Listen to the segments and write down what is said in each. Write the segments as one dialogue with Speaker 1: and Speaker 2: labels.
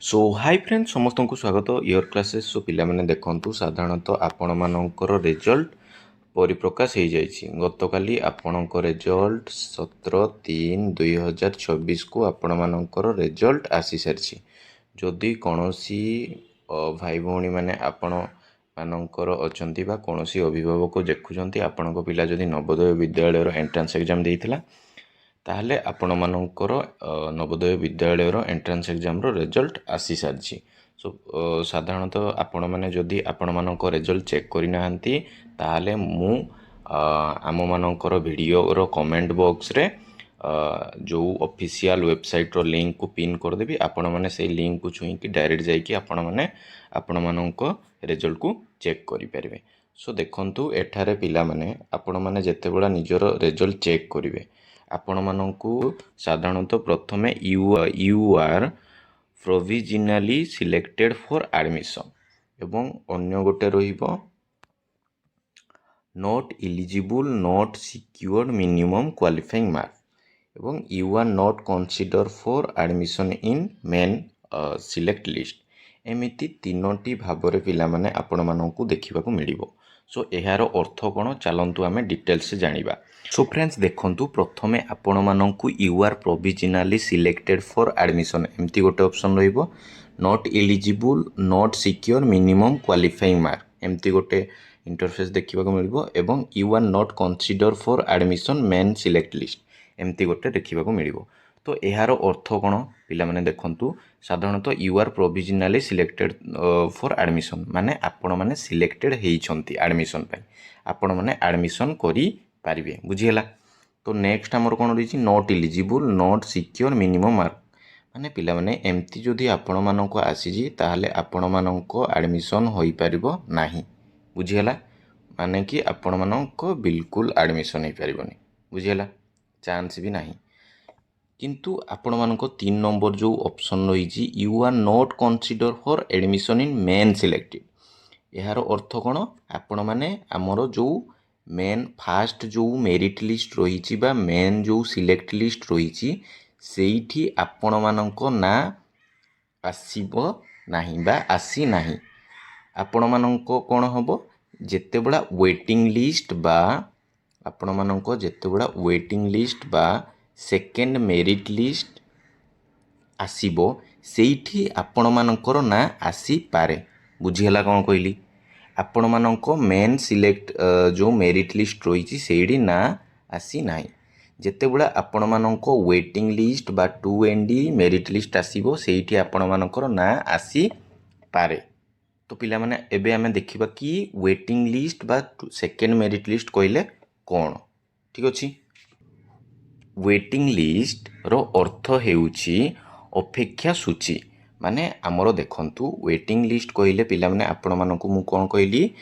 Speaker 1: सो high friend समस्त को स्वागत इयर क्लासेस। सो पिला माने देखंतु साधारणतः आपण मानकर रिजल्ट परिप्रकाश हो जाइए। गत काली आपणक रिजल्ट 17/3/2024 को आपण मानकर रिजल्ट आसी सारी। जदि कौनसी भाई भौणी मैंने आपण मानकर अछंती बा कौनसी अभिभावक देखुंत आपणक पिला जदि नवोदय विद्यालय एंट्रांस एग्जाम देइथिला ताहले आपण मानकर Navodaya Vidyalaya entrance exam result आसी सारी। सो साधारणतः आपण मैंने जदि आपण मानक रिजल्ट चेक करना ताहले मु आम मानकर वीडियो रो कमेंट बॉक्स रे जो ऑफिशियल वेबसाइट रो लिंक को पिन कर देबी। आपण माने से लिंक को छुई कि डायरेक्ट जाई कि आपण माने आपण मानक रिजल्ट को चेक करि परिबे। सो देखंतु एठारे पिला माने आपण माने जेते बेला निजर रिजल्ट चेक करिवे आपण मानकु साधारणतः प्रथमे you are provisionally selected for admission एवं अन्य गोटे रहिबो not eligible not secured minimum qualifying mark एवं you are not consider for admission in main select list. एमिति तीनोटी भाबरे पिला माने आपण मानकु देखिबाकू मिलिबो। सो एहार अर्थ कोन चलंतु आमे डिटेल्स से जानिबा। सो फ्रेंड्स देखंतु प्रथमे आपण मानकु you are provisionally selected for admission एमती गोटे ऑप्शन रहिबो। Not eligible not secure minimum qualifying mark एमती गोटे इंटरफेस देखिबाकू मिलिबो एवं you are not consider for admission main select list एमती गोटे देखिबाकू मिलिबो। तो एहार अर्थ कोन पिला माने देखंतु साधारणतः you are provisionally selected for admission माने आपण माने सिलेक्टेड हेइछंती एडमिशन पय आपण माने एडमिशन करि पारिबे। बुझिहेला। तो नेक्स्ट हमर कोन रहिछि not eligible not secure minimum mark माने पिला माने एमती जदि आपण मानको आसीजी ताहाले आपण मानको एडमिशन होई पारिबो नाही। बुझिहेला। माने कि आपण मानको बिल्कुल एडमिशन होई पारिबोनी। बुझिहेला। चांस भी नाही। किंतु आपण मानको 3 नंबर जो ऑप्शन रही you are not consider for admission in main selected यार अर्थ कोन आपण माने हमरो जो मेन फास्ट जो मेरिट लिस्ट रही बा मेन जो सिलेक्ट लिस्ट रही सेठी आपण मानको ना आसीबो नाही बा आसी नाही। आपण मानको कोन हबो जेते बडा वेटिंग लिस्ट बा आपण मानको जेते बडा वेटिंग लिस्ट बा सेकेंड मेरिट लिस्ट आसीबो सेठी आपण मानकर ना आसी पारे। बुझिहेला कोन कहली आपण मानको मेन सिलेक्ट जो मेरिट लिस्ट रही सेठी ना आसी नाही। जेते बडा आपण मानको वेटिंग लिस्ट बा 2ND मेरिट लिस्ट आसीबो सेठी आपण मानकर ना आसी पारे। तो पिला माने एबे हमें देखिबा कि वेटिंग लिस्ट बा सेकेंड मेरिट लिस्ट कहले कोन। ठीक अछि। वेटिंग लिस्ट रो अर्थ हेउछि अपेक्षा सूची माने आमर देखंतु वेटिंग लिस्ट कहले पिला माने आपण मानकु मु कोन कहली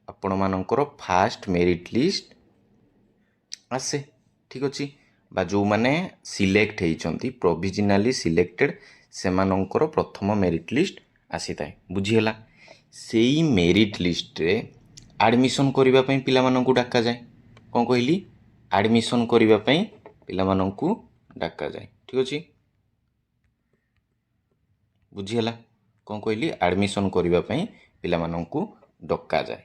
Speaker 1: आपण मानकर फास्ट मेरिट लिस्ट आसे। ठीक अछि। बा जो माने सिलेक्ट हेइचंती प्रोविजनली सिलेक्टेड से मानकर प्रथम मेरिट लिस्ट आसीताय। बुझिहेला। सेई मेरिट लिस्ट रे एडमिशन करिबा पई पिला मानकु डाका जाय। कोन कहली एडमिशन करिबा पई पिला मानकु डाका जाय। ठीक अछि। बुझिहेला। कोन कहली एडमिशन करिबा पई पिला मानकु डका जाय।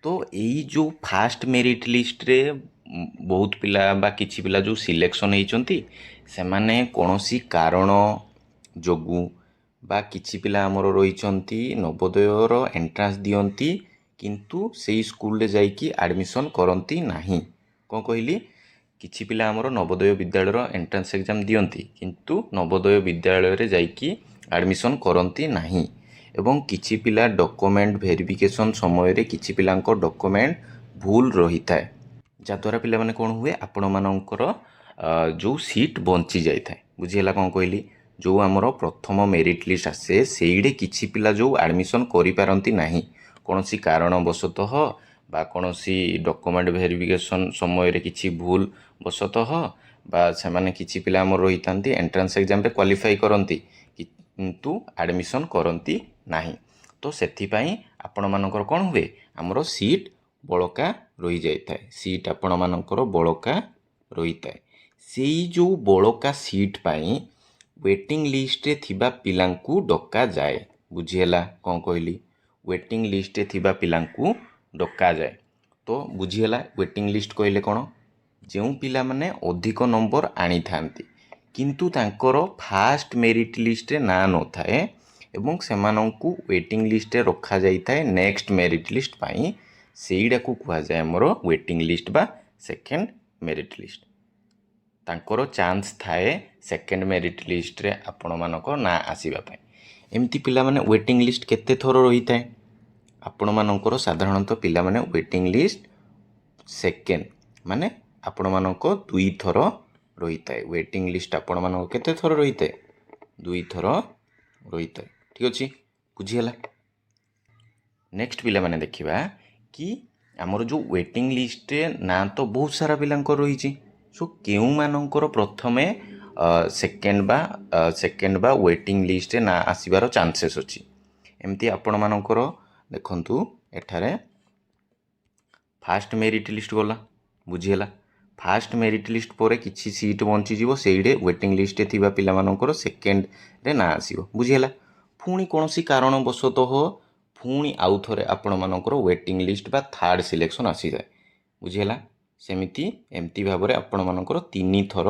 Speaker 1: तो एई जो फास्ट मेरिट लिस्ट रे बहुत पिला बा किछि पिला जो सिलेक्शन हेइचंती से माने कोनोसी कारण जोगु बा किछि पिला हमर रहिचंती नवोदय रो एंट्रांस दियंती किंतु सेई स्कूल रे जाई कि एडमिशन करंती नाही। कोन कहली किछि पिला हमर नवोदय विद्यालय एंट्रांस एग्जाम दियंती किंतु नवोदय विद्यालय रे जाई कि एडमिशन करंती नाही एवं किछि पिला डॉक्यूमेंट वेरिफिकेशन समय रे किछि पिलांको डॉक्यूमेंट भूल रही थाए जद्वारा पिला माने कोन हुए आपण मानकर जो सीट बंची जाय थाए। बुझिहेला कोन कहली जो हमर प्रथम मेरिट लिस्ट आसे सेइडे किछि पिला जो एडमिशन करि पारंती नाही कोनोसी कारणवशतः बा कोनोसी डॉक्यूमेंट वेरिफिकेशन समय रे किछि भूल वशतः बा से माने किछि पिला हमर रही थांती एंट्रांस एग्जाम रे क्वालिफाई करंती किंतु एडमिशन करंती नाही। तो सेथि पई आपण मानकर कोन हुए हमरो सीट बळका रही जाय थाए। सीट आपण मानकर बळका रही थाए। सेई जो बळका सीट पई वेटिंग लिस्ट रे थिबा पिलांकु डका जाए बुझीला कौन कहली वेटिंग लिस्ट रे थिबा पिलांकु डका जाए तो बुझीला वेटिंग लिस्ट कहले कौन जो पिला माने अधिक नंबर आनी थांती किंतु तांकर फास्ट मेरिट लिस्ट रे ना न थाए एवं सेमानंकु वेटिंग लिस्ट रे रखा जाई थाए नेक्स्ट मेरिट लिस्ट पाई सेईडा को कुआ जाए हमरो वेटिंग लिस्ट बा सेकंड मेरिट लिस्ट तांकर चांस थाए सेकंड मेरिट लिस्ट रे आपण मानको ना आसीबा पाई एमती पिला माने वेटिंग लिस्ट केते थोर रही थाए आपण मानकर साधारणतः पिला माने वेटिंग लिस्ट सेकंड माने आपण मानको दुई थर रही थाए वेटिंग लिस्ट आपण मानको केते थर रही थाए दुई थर रही थाए ठीक अछि बुझियला नेक्स्ट पिला माने देखिबा कि हमर जो वेटिंग लिस्ट रे ना तो बहुत सारा पिलांकर रही छी सो केउ मानकर प्रथमे सेकेंड बा वेटिंग लिस्ट रे ना आसीबार चांसेस अछि एमती आपण मानकर देखंतु एठारे फास्ट मेरिट लिस्ट गला बुझीला फास्ट मेरिट लिस्ट पर किसी सीट बंची जीवो सेइडे वेटिंग लिस्ट रे थिबा पिला मानकर सेकेंड रे ना आसीबो बुझीला पुणी कोनोसी कारणवशतः पुणी आउ थरे आपण मानकर वेटिंग लिस्ट बा थर्ड सिलेक्शन आसी जाए बुझीला सेमिति एमती भाबरे आपण मानकर तीन थर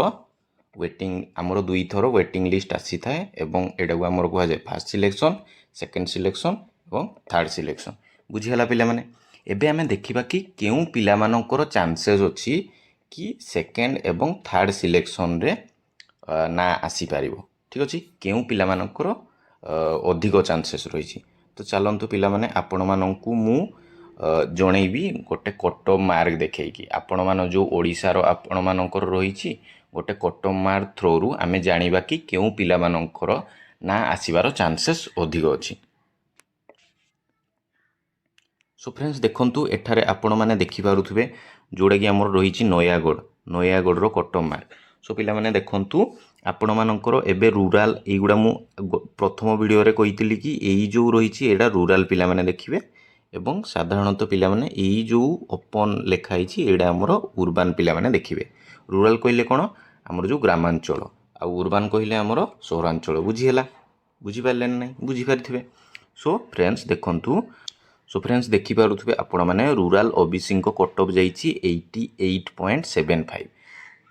Speaker 1: वेटिंग आमर दुई थर वेटिंग लिस्ट आसी थाए एवं एडा को आमर कुआ जाए फास्ट सिलेक्शन सेकेंड सिलेक्शन एवं थर्ड सिलेक्शन बुझीला पिला माने एबे आमे देखिबा कि केउ पिला मानकर चांसेस अछि कि सेकेंड एवं थर्ड सिलेक्शन रे ना आसी पारिबो ठीक अछि केउ पिला मानकर अधिक चांसेस रही तो चलतु पिला माने आपण मानकु मु जणैबी गोटे कट ऑफ मार्क देखैकी आपण मान जो ओडिसा रो आपण मानकर रही गोटे कट ऑफ मार्क थ्रो रु आमे जानिबा कि केउ पिला मानकर ना आसीबार चांसेस अधिक अछि सो फ्रेंड्स देखंतु एठारे आपण माने देखि पारुथबे जोडा कि हमर रही नयागढ़ रो कट ऑफ मार्क सो पिला माने देखंतु आपण मानकर एबे रूरल एगुडा मु प्रथम वीडियो रे कहितली कि एई जो रही एडा रूरल पिला माने देखिबे एवं साधारणतः पिला माने एई जो ओपन लेखा हिची एडा हमर उर्बान पिला माने देखिबे रूरल कहले कोन हमर जो ग्रामांचल आ उर्बान कहले हमर सहरांचल बुझी हला बुझी पारलेन नै बुझी पारथिबे सो फ्रेंड्स देखि पारुथबे आपण माने रूरल ओबीसी को कट ऑफ जाईची 88.75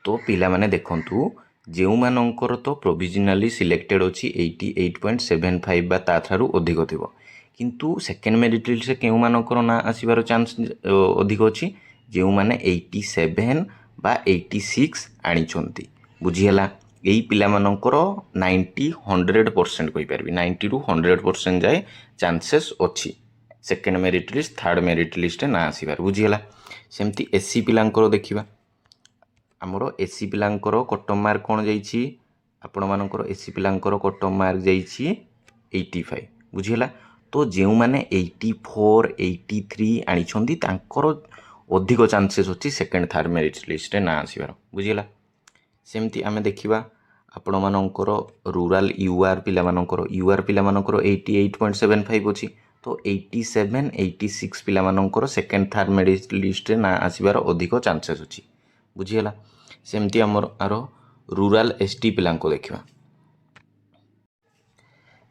Speaker 1: तो पिला माने देखंतु जेउ मानकर तो प्रोविजनली सिलेक्टेड अछि 88.75 बा ता थारु अधिक थिबो किंतु सेकेंड मेरिट लिस्ट से केउ मानकर ना आसीबार चांस अधिक अछि जेउ माने 87 बा 86 आनी छंती बुझी हला एई पिला मानकर 90-100% कहि परबी 90 रु 100% जाय चांसेस अछि second merit list third merit list ना आसीबार बुझी हला सेमती एससी पिलांकर देखिबा आमर एससी पिलांकर कट ऑफ मार्क कोन जाईची आपण मानकर एससी पिलांकर कट ऑफ मार्क जाईची 85 बुझिला तो जेउ माने 84 83 आनी छंदी तांकर अधिक चांसेस अछि सेकंड थर्ड मेरिट लिस्ट रे ना आसीबार बुझिला सेमती आमे देखिबा आपण मानकर रूरल यूआर पिला मानकर 88.75 अछि तो 87 86 पिला मानकर सेकंड थर्ड मेरिट लिस्ट रे ना आसीबार अधिक चांसेस अछि बुझिला सेमती आमर आरो रूरल एसटी पिलांको देखिबा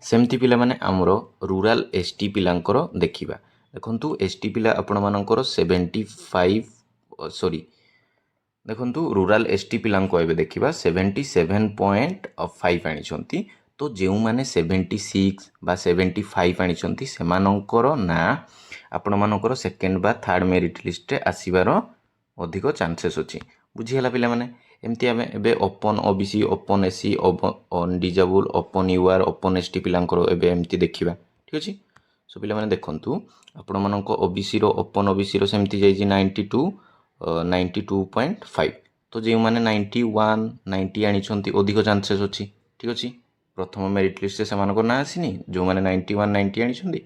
Speaker 1: सेमती पिला माने आमरो रूरल एसटी पिलांकर देखिबा देखंतु एसटी पिला आपण मानकर 75 देखंतु रूरल एसटी पिलांको एबे देखिबा 77.5 आनी छंती तो जेउ माने 76 बा 75 आनी छंती सेमानकर ना आपण मानकर सेकंड बा थर्ड मेरिट लिस्ट रे आसीबार अधिक चांसेस अछि बुझी हला पिला माने एमती आमे एबे open OBC open SC open disable open UR open ST पिलांकर एबे एमती देखिबा ठीक अछि सो पिला माने देखंतु आपण मानको ओबीसी रो ओपन ओबीसी रो सेमती जाई 92.5 तो जे माने 91 90 आनी छंती अधिक चांसेस अछि ठीक अछि प्रथम मेरिट लिस्ट से समानको ना आसीनी जो माने 91 90 आनी छंती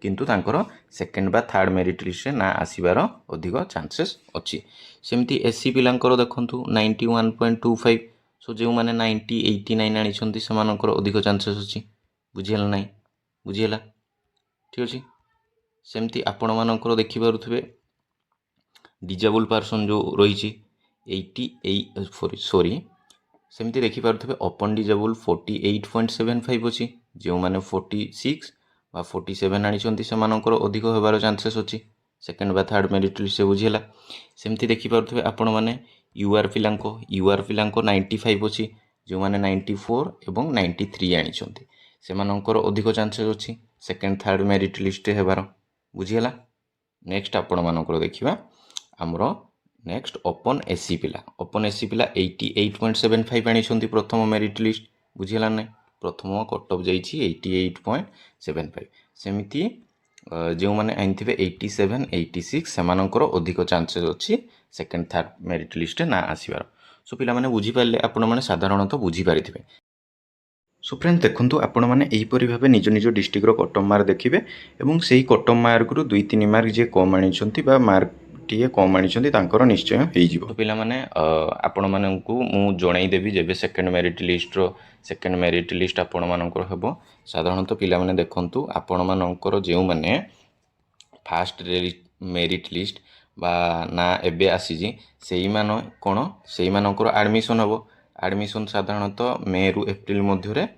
Speaker 1: किंतु तांकर सेकंड बा थर्ड मेरिट लिस्ट रे ना आसीबार अधिक चांसेस अछि सेमती एससी पिलांकर देखंतु 91.25 सो जे माने 90 89 आनी छंती समानकर अधिक चांसेस अछि बुझियला नै बुझियला ठीक अछि सेमती आपण मानकर देखि पारुथबे डिजेबल पर्सन जो रही 88 सेमती देखिपे ओपन डिजेबल 48.75 अच्छी जो मैंने 46 बा 47 आनी से अधिक होबार चांसेस अच्छी सेकेंड बा थर्ड मेरिट लिस्ट से बुझीगला। सेमती देखिपे आपण मैंने यूआर पिला 95 अच्छी जो मैंने 94 एवं 93 आनी से अधिक चांसेस अच्छी सेकेंड थर्ड मेरिट लिस्ट हेबार बुझीगला। नेक्स्ट आपण मानकर देखिबा हमरो नेक्स्ट ओपन एससी पिला 88.75 आनी प्रथम मेरिट लिस्ट बुझीगला ना प्रथम कट ऑफ जाइछि 88.75 सेमिति जो मैंने आनी 87 86 सेमानकर अधिक चांसेस अच्छी सेकेंड थर्ड मेरिट लिस्ट ना आसबार। सो पिला माने बुझी पारे आपण माने साधारणतः बुझी पारिथिबे। सो फ्रेंड्स देखंतु आपण माने एहीपरि भाबे निज निज डिस्ट्रिक्टर कट ऑफ मार्क देखिबे एवं सेही कट ऑफ मार्क रु 2-3 मार्क जे कम आनिछंती बा मार्क टीए कम आनिछंती तांकर निश्चय हेई जिवो। तो पिला माने आपण माननकु मु जणाई देबी जेबे सेकेंड मेरिट लिस्ट आपण मानकर हेबो। साधारणतः पिला माने देखंतु आपण मानकर जेउ माने फास्ट मेरिट लिस्ट बा ना एबे आसीजी सेही मान कोन सेही मानकर एडमिशन हेबो। एडमिशन साधारणतः मे रु एप्रिल मध्य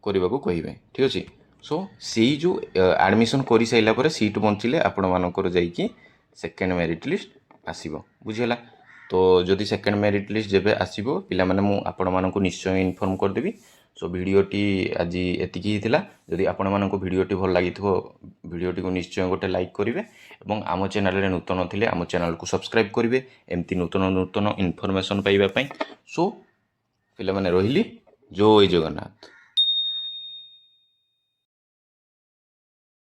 Speaker 1: करने को कहे ठीक अच्छे। सो से जो एडमिशन कर सारापर सीट बंचिले आपण मानकर जाइए सेकेंड मेरिट लिस्ट आसो बुझीगला। तो जदि सेकेंड मेरिट लिस्ट जब आसो पिला माने मु आपण मानक निश्चय इनफॉर्म करदेवी। सो वीडियोटी आज एतिकी हिथिला। जदि आपण मानक वीडियोटी भल लगी वीडियोटी को निश्चय गोटे लाइक करेंगे और आम चैनल रे नूतन थिले आम चैनल को सब्सक्राइब करेंगे एमती नूतन नूतन इनफॉरमेशन पाइबा पई। सो पिला माने रहिली जय जगन्नाथ।